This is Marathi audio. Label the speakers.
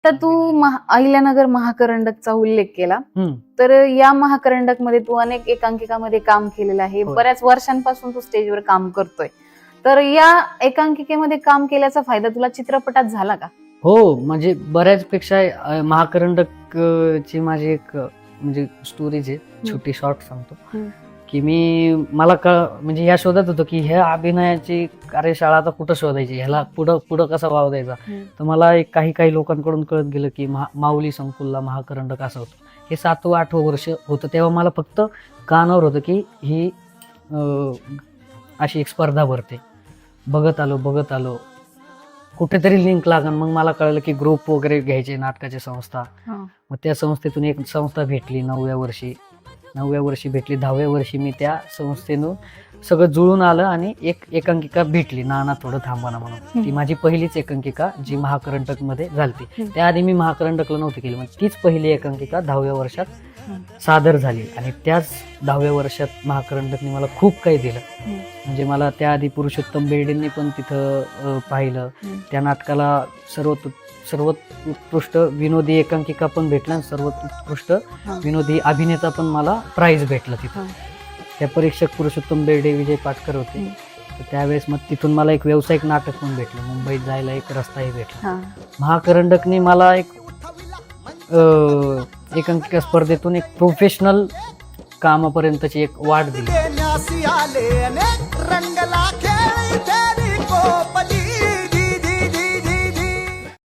Speaker 1: तर तू अहिल्यानगर महाकरंडकचा उल्लेख केला,
Speaker 2: हम्म.
Speaker 1: तर या महाकरंडक मध्ये तू अनेक एकांकिकामध्ये काम केलेलं आहे.
Speaker 2: होय.
Speaker 1: बऱ्याच वर्षांपासून तू स्टेजवर काम करतोय. तर या एकांकिकेमध्ये काम केल्याचा फायदा तुला चित्रपटात झाला का?
Speaker 2: हो, म्हणजे बऱ्याच पेक्षा महाकरंडक ची माझी एक म्हणजे स्टोरीज आहे, छोटी शॉर्ट सांगतो. की मला म्हणजे ह्या शोधत होतो की ह्या अभिनयाची कार्यशाळा आता कुठं शोधायची, ह्याला पुढं कसा वाव द्यायचा. तर मला एक काही लोकांकडून कळत गेलं की माऊली संकुलला महाकरंडक असं होतं. हे 7व-8वं वर्ष होतं, तेव्हा मला फक्त कानावर होतं की ही अशी एक स्पर्धा भरते. बघत आलो कुठेतरी लिंक लागण. मग मला कळलं की ग्रुप वगैरे घ्यायचे नाटकाची संस्था. मग त्या संस्थेतून एक संस्था भेटली 9व्या वर्षी भेटली. 10व्या वर्षी मी त्या संस्थेनं सगळं जुळून आलं आणि एक एकांकिका भेटली, नाना थोडं थांबाना म्हणून. ती माझी पहिलीच एकांकिका जी महाकरंडक मध्ये झालती. त्याआधी मी महाकरंडकला नव्हती केली, म्हणजे तीच पहिली एकांकिका 10व्या वर्षात सादर झाली. आणि त्याच 10व्या वर्षात महाकरंडकने मला खूप काही दिलं. म्हणजे मला त्याआधी पुरुषोत्तम बेर्डेंनी पण तिथं पाहिलं. त्या नाटकाला सर्वात उत्कृष्ट विनोदी एकांकिका पण भेटला आणि सर्वात उत्कृष्ट विनोदी अभिनेता पण मला प्राइज भेटलं तिथं. त्या परीक्षक पुरुषोत्तम बेर्डे, विजय पाटकर होते. तर त्यावेळेस मग तिथून मला एक व्यावसायिक नाटक पण भेटलं, मुंबईत जायला एक रस्ताही भेटला. महाकरंडकने मला एक एकांकिका स्पर्धेतून एक प्रोफेशनल कामापर्यंतची एक वाट दिली.